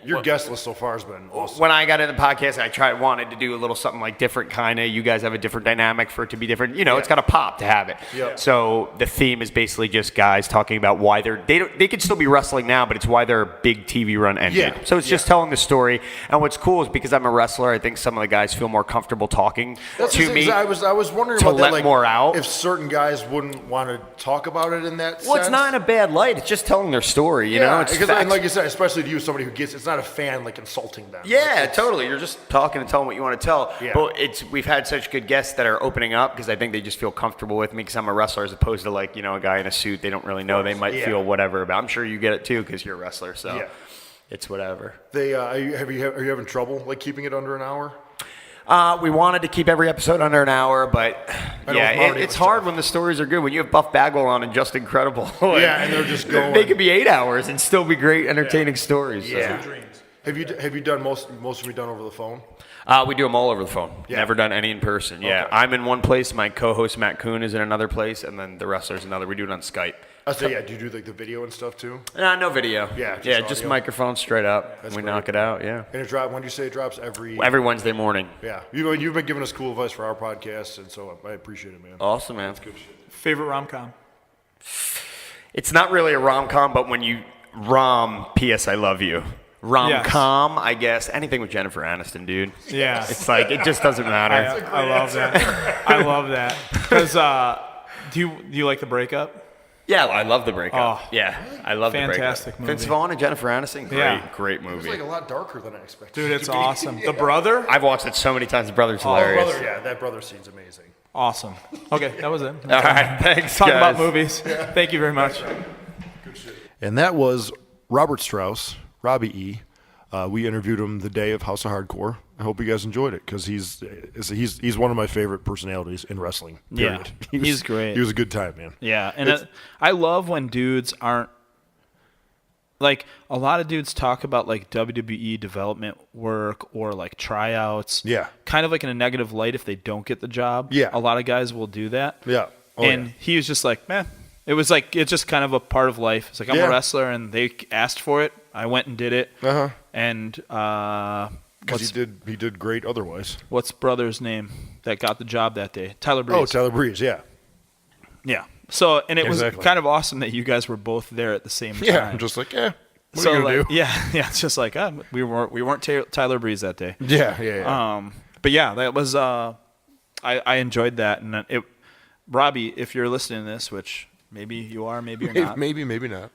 Speaker 4: Your guest list so far has been awesome.
Speaker 1: when I got in the podcast, wanted to do a little something like different kind of. You guys have a different dynamic for it to be different. You know, it's got to pop to have it.
Speaker 4: Yep.
Speaker 1: So the theme is basically just guys talking about why they could still be wrestling now, but it's why their big TV run ended.
Speaker 4: Yeah.
Speaker 1: So it's just telling the story. And what's cool is because I'm a wrestler, I think some of the guys feel more comfortable talking
Speaker 4: That's the
Speaker 1: to
Speaker 4: thing,
Speaker 1: me.
Speaker 4: 'cause I was wondering
Speaker 1: to
Speaker 4: about that,
Speaker 1: let
Speaker 4: like,
Speaker 1: more out.
Speaker 4: if certain guys wouldn't want to talk about it in that
Speaker 1: Well,
Speaker 4: sense.
Speaker 1: it's not in a bad light. It's just telling their story, you know? It's
Speaker 4: because
Speaker 1: facts.
Speaker 4: and like you said, especially to you, somebody who gets it's not a fan like insulting them.
Speaker 1: Yeah,
Speaker 4: Like, it's-
Speaker 1: totally. You're just talking and telling what you want to tell.
Speaker 4: Yeah.
Speaker 1: But we've had such good guests that are opening up because I think they just feel comfortable with me because I'm a wrestler as opposed to like, you know, a guy in a suit they don't really know. They might
Speaker 4: Yeah.
Speaker 1: feel whatever about. I'm sure you get it too because you're a wrestler. So
Speaker 4: Yeah.
Speaker 1: it's whatever.
Speaker 4: They are you having trouble like keeping it under an hour?
Speaker 1: We wanted to keep every episode under an hour, but
Speaker 4: know
Speaker 1: yeah,
Speaker 4: with Marty
Speaker 1: it's
Speaker 4: it was
Speaker 1: hard
Speaker 4: tough.
Speaker 1: when the stories are good. When you have Buff Bagwell on and Just Incredible. like,
Speaker 4: Yeah, and they're just going.
Speaker 1: They could be 8 hours and still be great, entertaining stories. so.
Speaker 4: Yeah.
Speaker 5: Dreams.
Speaker 4: Have you done most of you done over the phone?
Speaker 1: We do them all over the phone.
Speaker 4: Yeah.
Speaker 1: Never done any in person. Yeah,
Speaker 4: Okay.
Speaker 1: I'm in one place. My co-host Matt Kuhn is in another place, and then the wrestler's another. We do it on Skype.
Speaker 4: I say, do you do like the video and stuff too?
Speaker 1: Nah, no video.
Speaker 4: Yeah,
Speaker 1: Just
Speaker 4: audio.
Speaker 1: microphone straight up.
Speaker 4: That's
Speaker 1: we
Speaker 4: great.
Speaker 1: knock it out. Yeah.
Speaker 4: And when do you say it drops? Every
Speaker 1: Wednesday morning.
Speaker 4: Yeah, you've been giving us cool advice for our podcast, and so I appreciate it, man.
Speaker 1: Awesome, man.
Speaker 4: Good shit.
Speaker 5: Favorite rom-com?
Speaker 1: It's not really a rom-com, but when you P.S. I love you. Rom-com, I guess. Anything with Jennifer Aniston, dude.
Speaker 5: Yeah.
Speaker 1: It's like, it just doesn't matter.
Speaker 5: I love that. I love that. Because do you like the breakup?
Speaker 1: Yeah, I love the breakup.
Speaker 5: Oh,
Speaker 1: yeah, I love the breakup.
Speaker 5: fantastic movie.
Speaker 1: Vince Vaughn and Jennifer Aniston, great
Speaker 4: It was
Speaker 1: movie.
Speaker 4: like a lot darker than I expected.
Speaker 5: Dude, it's awesome. The brother?
Speaker 1: I've watched it so many times. The brother's hilarious.
Speaker 4: That brother scene's amazing.
Speaker 5: Awesome. Okay, that was it.
Speaker 1: All right, thanks,
Speaker 5: Talk
Speaker 1: guys.
Speaker 5: about movies. Thank you very much.
Speaker 4: And that was Robert Strauss, Robbie E. We interviewed him the day of House of Hardcore. I hope you guys enjoyed it because he's one of my favorite personalities in wrestling. Period.
Speaker 6: Yeah, he's great.
Speaker 4: He was a good time, man.
Speaker 6: Yeah, and I love when dudes aren't like a lot of dudes talk about like WWE development work or like tryouts.
Speaker 4: Yeah.
Speaker 6: Kind of like in a negative light if they don't get the job.
Speaker 4: Yeah.
Speaker 6: A lot of guys will do that.
Speaker 4: Yeah. Oh,
Speaker 6: and
Speaker 4: yeah.
Speaker 6: he was just like, man, it was like it's just kind of a part of life. It's like I'm
Speaker 4: Yeah.
Speaker 6: a wrestler and they asked for it. I went and did it.
Speaker 4: Uh-huh.
Speaker 6: And
Speaker 4: Because he did great otherwise.
Speaker 6: what's brother's name that got the job that day? Tyler Breeze.
Speaker 4: Oh, Tyler Breeze, yeah.
Speaker 6: Yeah. So, and it
Speaker 4: Exactly.
Speaker 6: was kind of awesome that you guys were both there at the same time.
Speaker 4: Yeah, I'm just like, what
Speaker 6: so
Speaker 4: are you going to
Speaker 6: like,
Speaker 4: do?
Speaker 6: yeah, it's just like we weren't Tyler Breeze that day.
Speaker 4: Yeah.
Speaker 6: But yeah, that was I enjoyed that, and Robbie, if you're listening to this, which maybe you are, maybe you're not.
Speaker 4: Maybe not.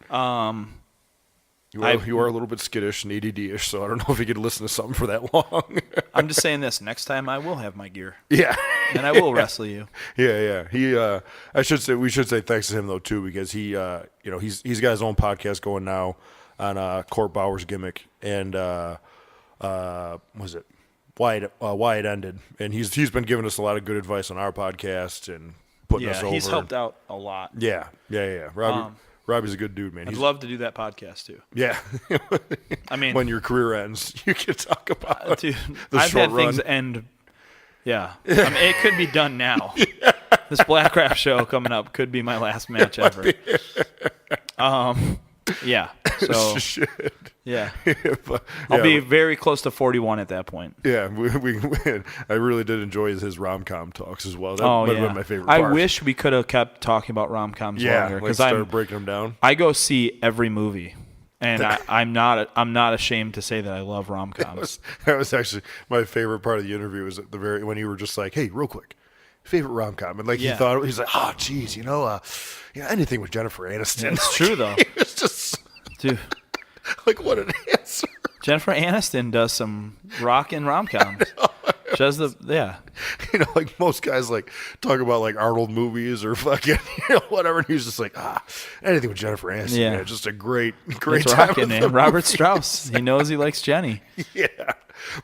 Speaker 4: You are a little bit skittish and ADD-ish, so I don't know if you could listen to something for that long.
Speaker 6: I'm just saying this. Next time, I will have my gear,
Speaker 4: Yeah.
Speaker 6: and I will wrestle you.
Speaker 4: Yeah. We should say thanks to him though too, because he's got his own podcast going now on Court Bauer's gimmick and was it why it ended, and he's been giving us a lot of good advice on our podcast and putting us over.
Speaker 6: Yeah, he's helped out a lot.
Speaker 4: Yeah. Robbie's a good dude, man.
Speaker 6: I'd love to do that podcast too.
Speaker 4: Yeah.
Speaker 6: I mean,
Speaker 4: when your career ends, you can talk about
Speaker 6: dude,
Speaker 4: the
Speaker 6: I've
Speaker 4: short
Speaker 6: had things
Speaker 4: run.
Speaker 6: end. Yeah, I mean, it could be done now. This Blackcraft show coming up could be my last match ever. Yeah. So
Speaker 4: Shit.
Speaker 6: yeah,
Speaker 4: But,
Speaker 6: I'll
Speaker 4: yeah,
Speaker 6: be very close to 41 at that point.
Speaker 4: Yeah, I really did enjoy his rom-com talks as well. That
Speaker 6: Oh
Speaker 4: might
Speaker 6: yeah,
Speaker 4: have been my favorite
Speaker 6: I
Speaker 4: part.
Speaker 6: wish we could have kept talking about rom-coms longer
Speaker 4: like
Speaker 6: because
Speaker 4: start breaking them down.
Speaker 6: I go see every movie, and I'm not ashamed to say that I love rom-coms.
Speaker 4: That was actually my favorite part of the interview. Was at the very when you were just like, "Hey, real quick, favorite rom-com," and like
Speaker 6: Yeah.
Speaker 4: he thought he's like, "Oh, geez, anything with Jennifer Aniston."
Speaker 6: It's true though,
Speaker 4: It's just
Speaker 6: dude.
Speaker 4: like what an answer.
Speaker 6: Jennifer Aniston does some rockin' rom-coms. She does
Speaker 4: Like most guys like talk about like Arnold movies or fucking whatever, and he's just like, anything with Jennifer Aniston.
Speaker 6: Yeah.
Speaker 4: Man, just a great
Speaker 6: It's
Speaker 4: time.
Speaker 6: rockin',
Speaker 4: with
Speaker 6: man.
Speaker 4: the
Speaker 6: Robert Strauss. He knows he likes Jenny.
Speaker 4: Yeah,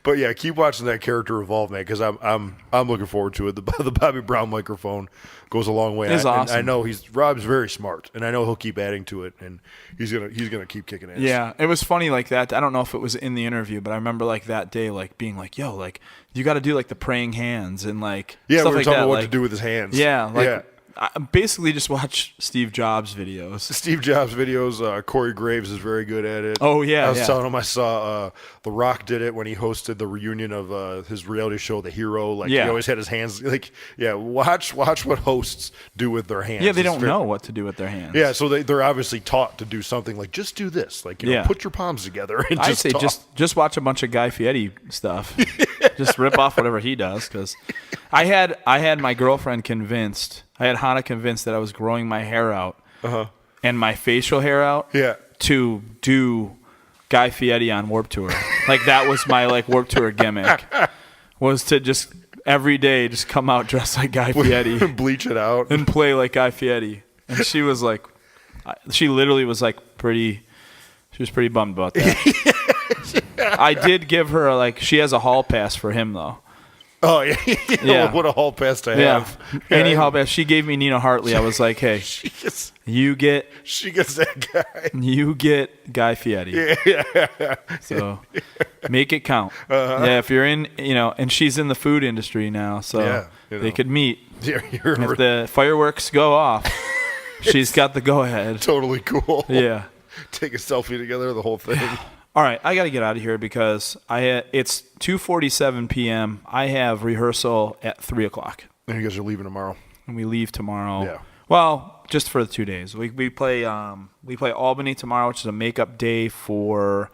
Speaker 4: but yeah, keep watching that character evolve, man, because I'm looking forward to it. The Bobby Brown microphone goes a long way.
Speaker 6: It's awesome.
Speaker 4: I know Rob's very smart, and I know he'll keep adding to it, and he's gonna keep kicking ass.
Speaker 5: Yeah, it was funny like that. I don't know if it was in the interview, but I remember like that day, like being like, "Yo, like you got to do like the praying hands and like
Speaker 4: yeah.
Speaker 5: stuff
Speaker 4: We were
Speaker 5: like
Speaker 4: talking
Speaker 5: that."
Speaker 4: about what
Speaker 5: like,
Speaker 4: to do with his hands.
Speaker 5: Yeah, like
Speaker 4: yeah.
Speaker 5: I basically just watch Steve Jobs videos.
Speaker 4: Steve Jobs videos. Corey Graves is very good at it.
Speaker 5: Oh, yeah,
Speaker 4: I was
Speaker 5: yeah.
Speaker 4: telling him I saw The Rock did it when he hosted the reunion of his reality show, The Hero. Like
Speaker 5: Yeah.
Speaker 4: he always had his hands. Like watch what hosts do with their hands.
Speaker 5: Yeah, they
Speaker 4: It's
Speaker 5: don't
Speaker 4: very-
Speaker 5: know what to do with their hands.
Speaker 4: Yeah, so they're obviously taught to do something like just do this, like
Speaker 5: Yeah.
Speaker 4: put your palms together and
Speaker 5: I'd
Speaker 4: just
Speaker 5: say
Speaker 4: talk.
Speaker 5: just watch a bunch of Guy Fieri stuff. Just rip off whatever he does. Because I had my girlfriend convinced. I had Hannah convinced that I was growing my hair out and my facial hair out.
Speaker 4: Yeah.
Speaker 5: To do Guy Fieri on Warped Tour. Like that was my like Warped Tour gimmick. Was to just every day just come out dressed like Guy Fieri
Speaker 4: bleach it out.
Speaker 5: and play like Guy Fieri. And she was like, she literally was like she was pretty bummed about that. I did give her like, she has a hall pass for him though.
Speaker 4: Oh yeah,
Speaker 5: Yeah.
Speaker 4: What a hall pass to
Speaker 5: Yeah.
Speaker 4: have.
Speaker 5: Any hall pass. She gave me Nina Hartley. I was like, hey,
Speaker 4: She gets
Speaker 5: you get
Speaker 4: that
Speaker 5: Guy Fieri.
Speaker 4: guy.
Speaker 5: So make it count. Yeah, if you're in, and she's in the food industry now, so
Speaker 4: Yeah,
Speaker 5: they could meet.
Speaker 4: You're
Speaker 5: If the fireworks go off, She's got the go-ahead.
Speaker 4: Totally cool.
Speaker 5: Yeah.
Speaker 4: Take a selfie together, the whole thing.
Speaker 5: All right, I got to get out of here because it's 2:47 p.m. I have rehearsal at 3 o'clock.
Speaker 4: And you guys are leaving tomorrow.
Speaker 5: And we leave tomorrow.
Speaker 4: Yeah.
Speaker 5: Well, just for the 2 days. We play Albany tomorrow, which is a makeup day for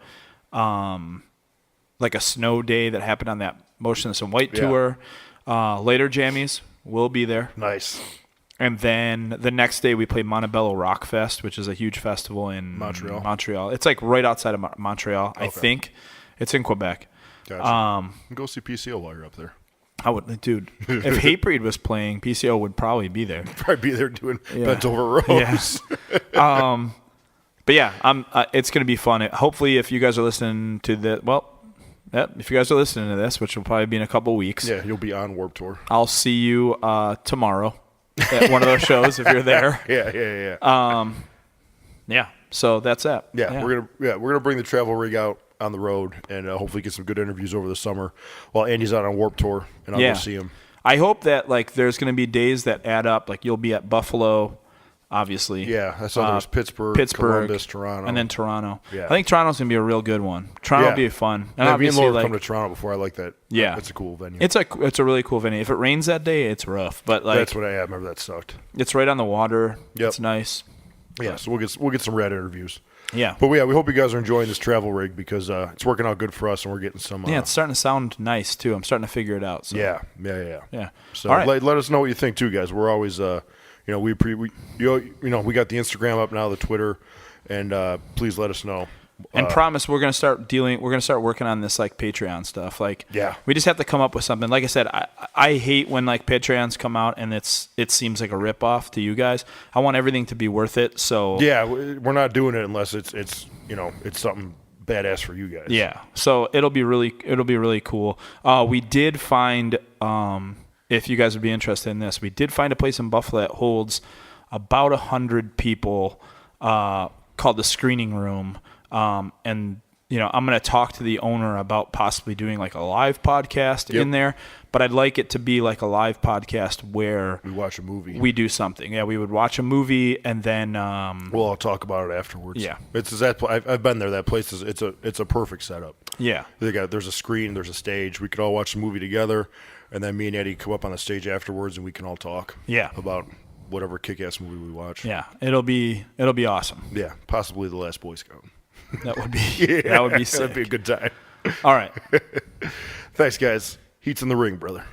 Speaker 5: like a snow day that happened on that Motionless in White tour. Later Jammies will be there.
Speaker 4: Nice.
Speaker 5: And then the next day we play Montebello Rock Fest, which is a huge festival in Montreal. It's like right outside of Montreal, I think. It's in Quebec.
Speaker 4: Gotcha. Go see PCO while you're up there.
Speaker 5: I would, dude. If Hatebreed was playing, PCO would probably be there.
Speaker 4: Probably be there doing bent over rows.
Speaker 5: Yeah. But yeah, it's going to be fun. Hopefully, if you guys are listening to if you guys are listening to this, which will probably be in a couple weeks.
Speaker 4: Yeah, you'll be on Warped Tour.
Speaker 5: I'll see you tomorrow at one of those shows if you're there.
Speaker 4: Yeah.
Speaker 5: Yeah. So that's that.
Speaker 4: Yeah, we're gonna bring the travel rig out on the road and hopefully get some good interviews over the summer while Andy's out on Warped Tour, and I'll go see him.
Speaker 5: I hope that like there's going to be days that add up. Like you'll be at Buffalo, obviously.
Speaker 4: Yeah, I saw there's Pittsburgh, Columbus, Toronto,
Speaker 5: and then Toronto.
Speaker 4: Yeah.
Speaker 5: I think Toronto's going to be a real good one. Toronto will be fun. And
Speaker 4: me and
Speaker 5: obviously,
Speaker 4: Laura come to Toronto before. I like that.
Speaker 5: Yeah,
Speaker 4: it's a cool venue.
Speaker 5: It's a really cool venue. If it rains that day, it's rough. But like
Speaker 4: that's what I remember. That sucked.
Speaker 5: It's right on the water.
Speaker 4: Yep.
Speaker 5: It's nice.
Speaker 4: Yeah, so we'll get some rad interviews.
Speaker 5: Yeah.
Speaker 4: But we hope you guys are enjoying this travel rig because it's working out good for us and we're getting some.
Speaker 5: Yeah, it's starting to sound nice too. I'm starting to figure it out. So.
Speaker 4: Yeah. So
Speaker 5: all right.
Speaker 4: let us know what you think too, guys. We're always we got the Instagram up now, the Twitter, and please let us know.
Speaker 5: And promise we're gonna start working on this like Patreon stuff. Like we just have to come up with something. Like I said, I hate when like Patreons come out and it seems like a ripoff to you guys. I want everything to be worth it. So
Speaker 4: yeah, we're not doing it unless it's something badass for you guys.
Speaker 5: Yeah. So it'll be really cool. We did find if you guys would be interested in this, we did find a place in Buffalo that holds about 100 people called the Screening Room. And I'm going to talk to the owner about possibly doing like a live podcast in there, but I'd like it to be like a live podcast where
Speaker 4: we watch a movie.
Speaker 5: We do something. Yeah, we would watch a movie and then
Speaker 4: we'll all talk about it afterwards.
Speaker 5: Yeah,
Speaker 4: I've been there. That place it's a perfect setup.
Speaker 5: Yeah,
Speaker 4: there's a screen, there's a stage. We could all watch the movie together, and then me and Eddie come up on the stage afterwards, and we can all talk.
Speaker 5: Yeah,
Speaker 4: about whatever kick-ass movie we watch.
Speaker 5: Yeah, it'll be awesome.
Speaker 4: Yeah, possibly The Last Boy Scout.
Speaker 5: That would be that would be sick.
Speaker 4: That'd be a good time.
Speaker 5: All right.
Speaker 4: Thanks, guys. Heat's in the ring, brother.